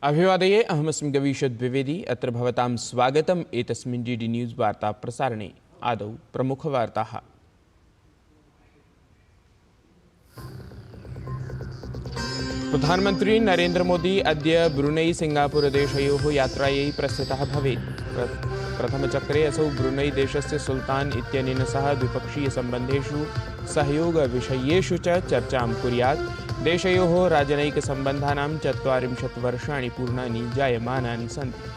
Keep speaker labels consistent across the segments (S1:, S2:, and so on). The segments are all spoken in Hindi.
S1: अभिवादये अहमस्मि गवीशद् द्विवेदी। अत्र भवतां स्वागतम् एतस्मिन् डीडी न्यूज़ वार्ता प्रसारणे। आदौ प्रमुखवार्ताः। प्रधानमन्त्री नरेन्द्र मोदी अद्य ब्रुनई सिंगापुर देशयोः यात्रायै प्रस्थितः भवेत्। प्रथमचक्रे असौ ब्रुनई देशस्य सुल्तान् इत्यनेन सह द्विपक्षीयसम्बन्धेषु सहयोगविषयेषु च चर्चां कुर्यात्। देशयोः राजनयिकसम्बन्धानां 40 वर्षाणि पूर्णानि जायमानानि सन्ति।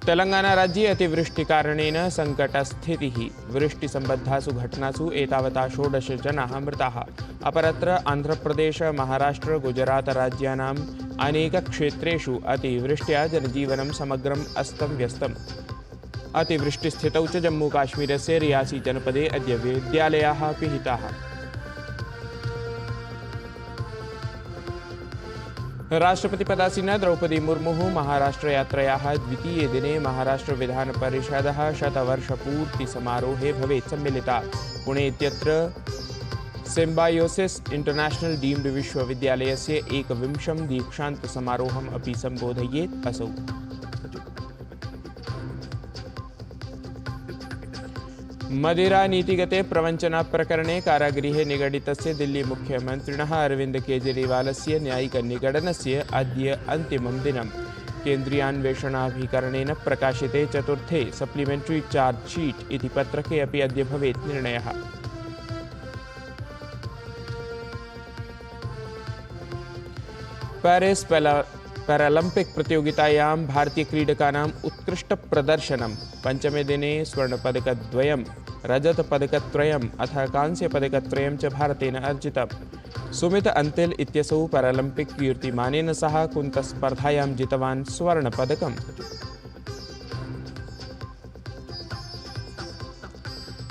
S1: तेलंगानाराज्ये अतिवृष्टिकारणेन सङ्कटस्थितिः। वृष्टिसम्बद्धासु घटनासु एतावता 16 जनाः मृताः। अपरत्र आन्ध्रप्रदेश, महाराष्ट्र, गुजरात राज्यानाम् अनेकक्षेत्रेषु अतिवृष्ट्या जनजीवनं समग्रम् अस्तव्यस्तम्। अतिवृष्टिस्थितौ च जम्मूकाश्मीरस्य रियासी जनपदे अद्य विद्यालयाः पिहिताः। राष्ट्रपतिपदासीना द्रौपदी मुर्मुः महाराष्ट्रयात्रायाः द्वितीये दिने महाराष्ट्रविधानपरिषदः शतवर्षपूर्तिसमारोहे भवेत् सम्मिलिता। पुणे इत्यत्र सिम्बायोसिस् इंटरनेशनल डीम्ड विश्वविद्यालयस्य 21 दीक्षान्तसमारोहम् अपि सम्बोधयेत् असौ। मदिरा नीतिगते प्रवञ्चनाप्रकरणे कारागृहे निगडितस्य दिल्ली मुख्यमन्त्रिणः अरविन्द केजरीवालस्य न्यायिकनिगडनस्य अद्य अन्तिमं दिनम्। केन्द्रीयान्वेषणाभिकरणेन प्रकाशिते चतुर्थे सप्लिमेण्टरी चार्जशीट् इति पत्रके अपि अद्य भवेत् निर्णयः। पेरिस् पैरालम्पिक प्रतियोगितायां भारतीयक्रीडकानाम् उत्कृष्टप्रदर्शनं। पञ्चमे दिने स्वर्णपदकद्वयं, रजतपदकत्रयम् अथ कांस्यपदकत्रयं च भारतेन अर्जितम्। सुमित अंतिल इत्यसौ पैरालम्पिक कीर्तिमानेन सह कुन्तस्पर्धायां जितवान् स्वर्णपदकम्।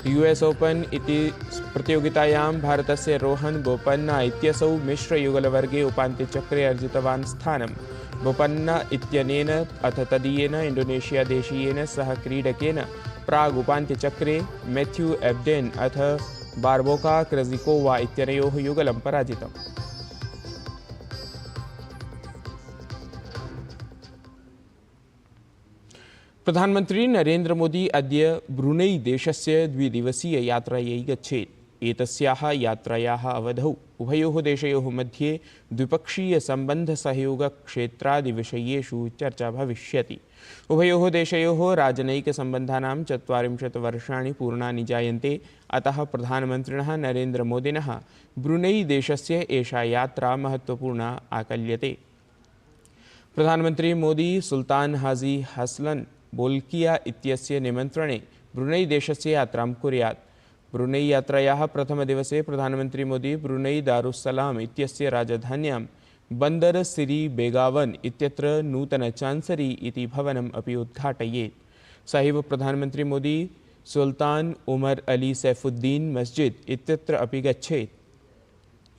S1: यूएस ओपन इति प्रतियोगितायां भारतस्य रोहन बोपन्ना इत्यसौ मिश्रयुगलवर्गे उपान्त्यचक्रे अर्जितवान् स्थानम्। बोपन्ना इत्यनेन अथ तदीयेन इंडोनेशिया देशीयेन सह क्रीडकेन प्रागुपान्त्यचक्रे मैथ्यू एब्डेन अथ बार्बोका क्रजिकोवा इत्यनयोः युगलं पराजितम्। प्रधानमन्त्री नरेन्द्र मोदी अद्य ब्रुनई देशस्य द्विदिवसीय यात्रायै गच्छेत्। एतस्याः यात्रायाः अवधौ उभयोः देशयोः मध्ये द्विपक्षीयसम्बन्धसहयोगक्षेत्रादिविषयेषु चर्चा भविष्यति। उभयोः देशयोः राजनयिकसम्बन्धानां 40 वर्षाणि पूर्णानि जायन्ते। अतः प्रधानमन्त्रिणः नरेन्द्र मोदिनः ब्रुनई देशस्य एषा यात्रा महत्त्वपूर्णा आकल्यते। प्रधानमन्त्री मोदी सुल्तान् हाजी हसलन बोल्किया इत्यस्य निमन्त्रणे ब्रुनई देशस्य यात्रां कुर्यात्। ब्रुनई यात्रायाः प्रथमदिवसे प्रधानमन्त्री मोदी ब्रुनई दारुस्सलाम इत्यस्य राजधान्यां बन्दर सिरी बेगावन इत्यत्र नूतन चान्सरी इति भवनम् अपि उद्घाटयेत्। सहैव प्रधानमन्त्री मोदी सुल्तान उमर अली सैफुद्दीन मस्जिद इत्यत्र अपि गच्छेत्,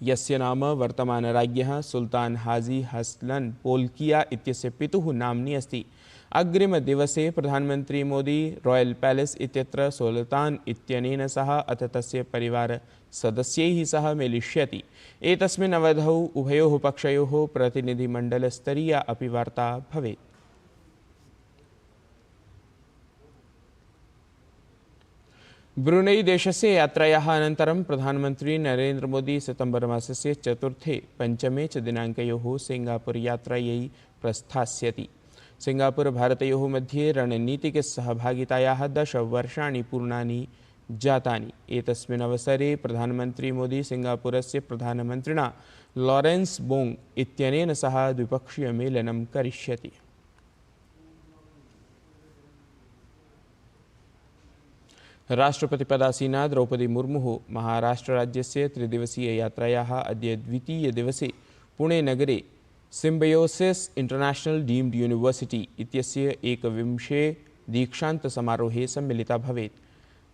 S1: यस्य नाम वर्तमानराज्ञः सुल्तान हाजी हसलन बोल्किया इत्यस्य पितुः नाम्नि अस्ति। अग्रिमदिवसे प्रधानमन्त्री मोदी रॉयल पैलेस इत्यत्र सुल्तान इत्यनेन सह अथ तस्य परिवारसदस्यैः सह मेलिष्यति। एतस्मिन् अवधौ उभयोः पक्षयोः प्रतिनिधिमण्डलस्तरीया अपि वार्ता भवेत्। ब्रुनई देशस्य यात्रायाः अनन्तरं प्रधानमन्त्री नरेन्द्र मोदी सितम्बर मासस्य 4-5 च दिनाङ्कयोः सिंगापुर यात्रायै प्रस्थास्यति। सिंगापुर भारतयोः मध्ये रणनीतिकसहभागितायाः 10 वर्षाणि पूर्णानि जातानि। एतस्मिन् अवसरे प्रधानमन्त्री मोदी सिंगापुरस्य प्रधानमन्त्रिणा लॉरेन्स बोंग इत्यनेन सह द्विपक्षीयमेलनं करिष्यति। राष्ट्रपतिपदासीना द्रौपदी मुर्मुः महाराष्ट्रराज्यस्य त्रिदिवसीययात्रायाः अद्य द्वितीयदिवसे पुणे नगरे सिम्बयोसिस् इंटरनेशनल डीम्ड यूनिवर्सिटी इत्यस्य 21 दीक्षान्तसमारोहे सम्मिलिता भवेत्।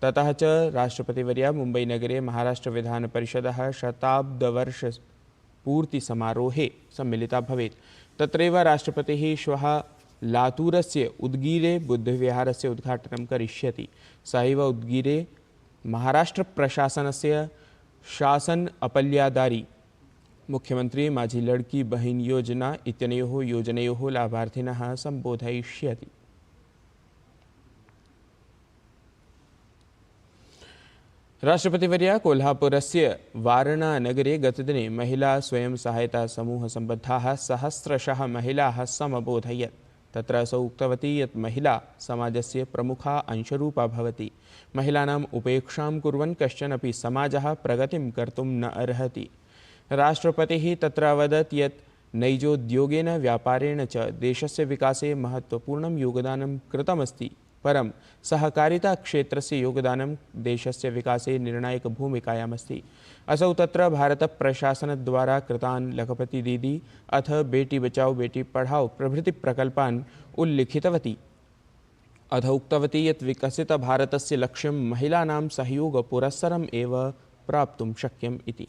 S1: ततः च राष्ट्रपतिवर्या मुम्बईनगरे महाराष्ट्रविधानपरिषदः शताब्दवर्षपूर्तिसमारोहे सम्मिलिता भवेत्। तत्रैव राष्ट्रपतिः श्वः लातूरस्य उद्गीरे बुद्धविहारस्य उद्घाटनं करिष्यति। सहैव उद्गीरे महाराष्ट्रप्रशासनस्य शासन अपल्यादारी मुख्यमंत्री माझी लड़की बहिन योजना इत्यनयोः योजनयोः लाभार्थिनः सम्बोधयिष्यति। राष्ट्रपतिवर्या कोल्हापुरस्य वारणानगरे गतदिने महिला स्वयं सहायता समूह सम्बद्धाः सहस्रशः महिलाः समबोधयत्। तत्र असौ उक्तवती यत् महिला समाजस्य प्रमुखा अंशरूपा भवति। महिलानाम् उपेक्षां कुर्वन् कश्चनपि समाजः प्रगतिं कर्तुं न अर्हति। राष्ट्रपतिः तत्र अवदत् यत् नैजोद्योगेन व्यापारेण च देशस्य विकासे महत्त्वपूर्णं योगदानं कृतमस्ति। परं सहकारिता क्षेत्रस्य योगदानं देशस्य विकासे निर्णायकभूमिकायामस्ति। असौ तत्र भारतप्रशासनद्वारा कृतान् लखपति दीदी अथ बेटी बचाओ बेटी पढ़ाओ प्रभृति प्रकल्पान् उल्लिखितवती। अथ उक्तवती यत् विकसितभारतस्य लक्ष्यं महिलानां सहयोगपुरस्सरम् एव प्राप्तुं शक्यम् इति।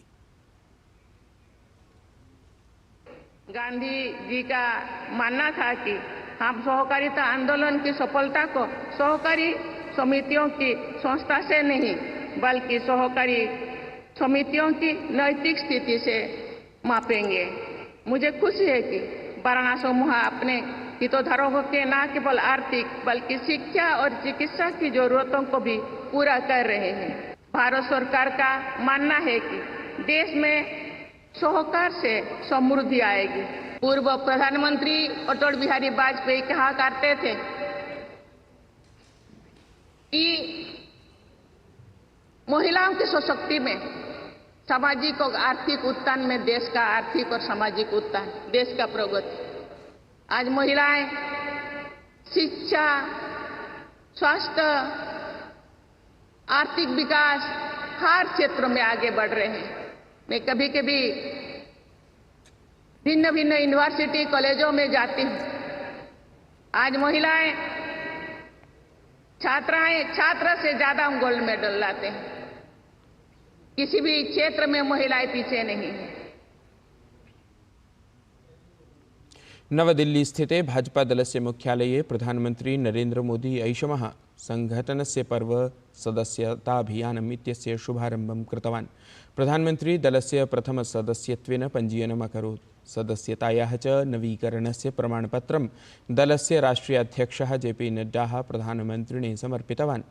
S2: गांधी जी का मानना था कि हम सहकारिता आंदोलन की सफलता को सहकारी समितियों की संस्था से नहीं बल्कि सहकारी समितियों की नैतिक स्थिति से मापेंगे। मुझे खुशी है कि वाराणसी समूह अपने हितधारकों के न केवल आर्थिक बल्कि शिक्षा और चिकित्सा की जरूरतों को भी पूरा कर रहे हैं। भारत सरकार का मानना है कि देश में सहकार से समृद्धि आएगी। पूर्व प्रधानमंत्री अटल बिहारी वाजपेयी कहा करते थे कि महिलाओं के सशक्ति में सामाजिक और आर्थिक उत्थान में देश का आर्थिक और सामाजिक उत्थान, देश का प्रगति। आज महिलाएं शिक्षा, स्वास्थ्य, आर्थिक विकास हर क्षेत्र में आगे बढ़ रहे हैं। मैं कभी कभी भिन्न भिन्न यूनिवर्सिटी कॉलेजों में जाती हूँ। आज महिलाएं छात्र से ज्यादा गोल्ड मेडल लाते हैं। किसी भी क्षेत्र में महिलाएं पीछे नहीं है।
S1: नवदिल्ली स्थिते भाजपा दलस्य मुख्यालये प्रधानमंत्री नरेंद्र मोदी ऐषमः संघटनस्य पर्व सदस्यताभियानम् इत्यस्य शुभारम्भं कृतवान्। प्रधानमंत्री दलस्य प्रथमसदस्यत्वेन पञ्जीयनम् अकरोत्। सदस्यतायाः च नवीकरणस्य प्रमाणपत्रं दलस्य राष्ट्रीयाध्यक्षः जेपी नड्डा प्रधानमन्त्रिणे समर्पितवान्।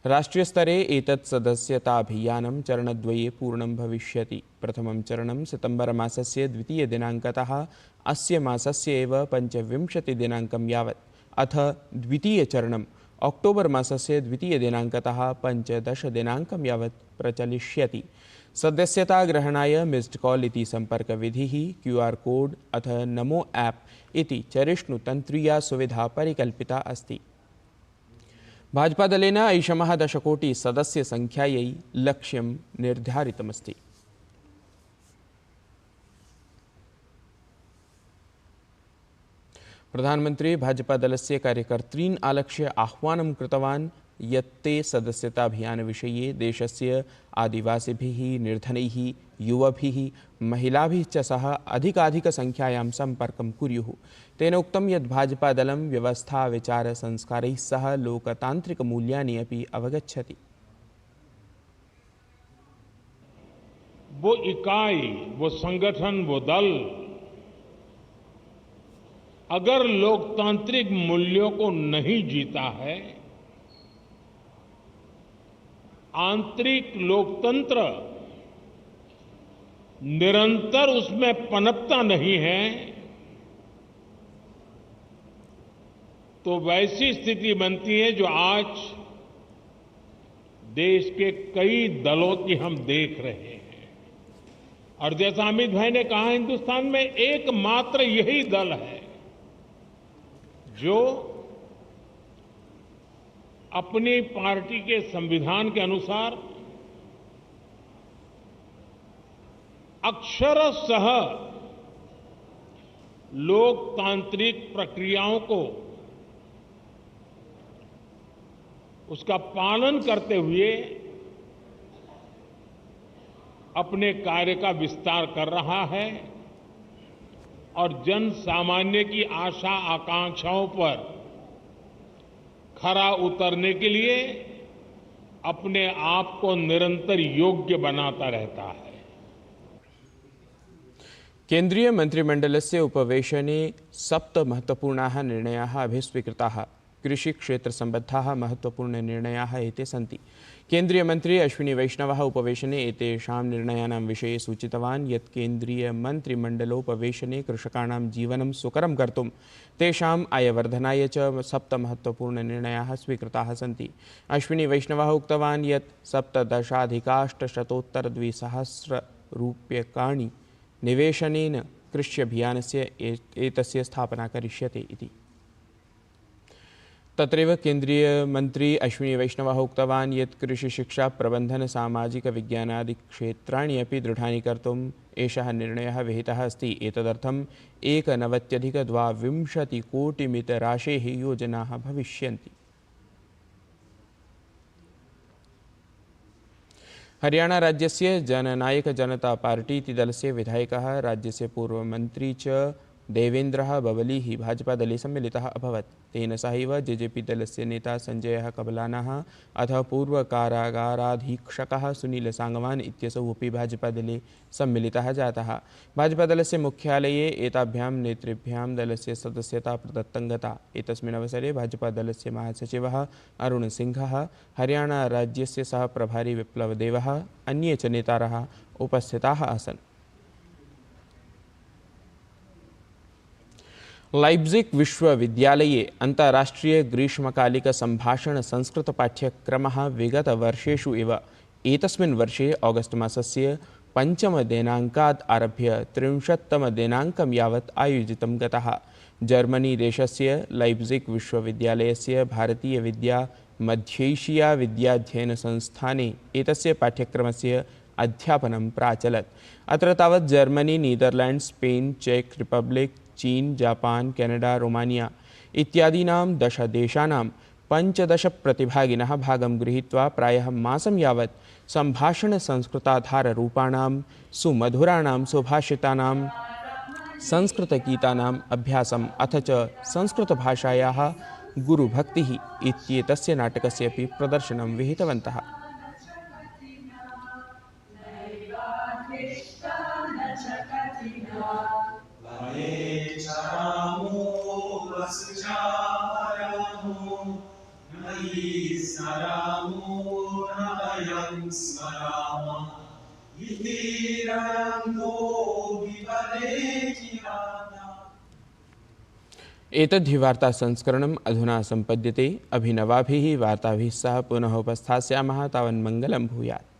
S1: राष्ट्रीयस्तरे एतत् सदस्यताभियानं चरणद्वये पूर्णं भविष्यति। प्रथमं चरणं सितम्बर मासस्य 2 दिनाङ्कतः अस्य मासस्य एव 25 दिनाङ्कं यावत्, अथ द्वितीयचरणं अक्टोबर मासस्य 2 दिनाङ्कतः 15 दिनाङ्कं यावत् प्रचलिष्यति। सदस्यता ग्रहणाय मिस्ड कॉल इति संपर्कविधिः, QR कोड अथ नमो ऐप इति चरिष्णुतन्त्रीया सुविधा परिकल्पिता अस्ति। भाजपादलेन ऐषमः 10 कोटि सदस्यसङ्ख्यायै लक्ष्यं निर्धारितमस्ति। प्रधानमंत्री भाजपादलस्य कार्यकर्तॄन् आलक्ष्य आह्वानं कृतवान् यत् ते सदस्यताभियानविषये देशस्य आदिवासिभिः, निर्धनैः, युवभिः, महिलाभिः च सह अधिकाधिकसङ्ख्यायां सम्पर्कं कुर्युः। तेन उक्तं यत् भाजपादलं व्यवस्था, विचार, संस्कारैः सह लोकतान्त्रिकमूल्यानि अपि अवगच्छति।
S3: वो इकाई, वो संगठन, वो दल अगर लोकतांत्रिक मूल्यों को नहीं जीता है, आंतरिक लोकतंत्र निरंतर उसमें पनपता नहीं है, तो वैसी स्थिति बनती है जो आज देश के कई दलों की हम देख रहे हैं। और जैसा अमित भाई ने कहा, हिंदुस्तान में एकमात्र यही दल है जो अपनी पार्टी के संविधान के अनुसार अक्षरशः लोकतांत्रिक प्रक्रियाओं को उसका पालन करते हुए अपने कार्य का विस्तार कर रहा है और जन सामान्य की आशा आकांक्षाओं पर खरा उतरने के लिए अपने आप को निरंतर योग्य बनाता रहता है।
S1: केन्द्रीय मंत्रिमंडलस्य उपवेशने 7 महत्वपूर्णाः निर्णयाः अभिस्वीकृताः। कृषिक्षेत्रसम्बद्धाः महत्वपूर्णनिर्णयाः एते सन्ति। केन्द्रीयमन्त्री अश्विनीवैष्णवः उपवेशने एतेषां निर्णयानां विषये सूचितवान् यत् केन्द्रीयमन्त्रिमण्डलोपवेशने कृषकाणां जीवनं सुकरं कर्तुं तेषाम् आयवर्धनाय च 7 महत्वपूर्णनिर्णयाः स्वीकृताः सन्ति। अश्विनीवैष्णवः उक्तवान् यत् 17,800 रूप्यकाणि निवेशनेन कृष्यभियानस्य एतस्य स्थापना करिष्यते इति। तत्रैव केन्द्रीयमन्त्री अश्विनीवैष्णवः उक्तवान् यत् कृषिशिक्षा प्रबन्धन सामाजिक विज्ञानादिक्षेत्राणि अपि दृढानि कर्तुम् एषः निर्णयः विहितः अस्ति। एतदर्थं 1,99,22 कोटिमितराशेः योजनाः भविष्यन्ति। हरियाणा राज्यस्य जननायक जनता पार्टी इति दलस्य विधायकः राज्यस्य पूर्वमन्त्री च देवेन्द्रः बबलीः भाजपादले सम्मिलितः अभवत्। तेन सहैव जेजेपी दलस्य नेता सञ्जयः कबलानः अथ पूर्वकारागाराधीक्षकः सुनीलसाङ्गवान् इत्यसौ अपि भाजपादले सम्मिलितः जातः। भाजपादलस्य मुख्यालये एताभ्यां नेतृभ्यां दलस्य सदस्यता प्रदत्तं गता। एतस्मिन् अवसरे भाजपादलस्य महासचिवः अरुणसिंहः, हरियाणाराज्यस्य सह प्रभारी विप्लवदेवः, अन्ये च नेतारः उपस्थिताः आसन्। लाइप्जिग् विश्वविद्यालये अन्ताराष्ट्रीय ग्रीष्मकालिक संभाषण संस्कृत पाठ्यक्रमः विगतवर्षेषु एव एतस्मिन् वर्षे ऑगस्ट मासस्य 5 दिनाङ्कात् आरभ्य 30 दिनाङ्कं यावत् आयोजितं गतः। जर्मनी देशस्य लाइप्जिग् विश्वविद्यालयस्य भारतीय विद्या मध्यैशिया विद्याध्ययन संस्थाने एतस्य पाठ्यक्रमस्य अध्यापनं प्राचलत्। अत्र तावत् जर्मनी, नीदरलैंड्स, स्पेन, चेक् रिपब्लिक्, चीन, जापान, कैनडा, रोमानिया इत्यादीनां 10 देशानां 15 प्रतिभागिनः भागं गृहीत्वा प्रायः मासं यावत् सम्भाषणसंस्कृताधाररूपाणां सुमधुराणां सुभाषितानां संस्कृतगीतानाम् अभ्यासम् अथ च संस्कृतभाषायाः गुरुभक्तिः इत्येतस्य नाटकस्य अपि प्रदर्शनं विहितवन्तः। एतद्धि वार्ता संस्करणम् अधुना सम्पद्यते। अभिनवाभिः वार्ताभिः सह पुनः उपस्थास्यामः। तावन्मङ्गलं भूयात्।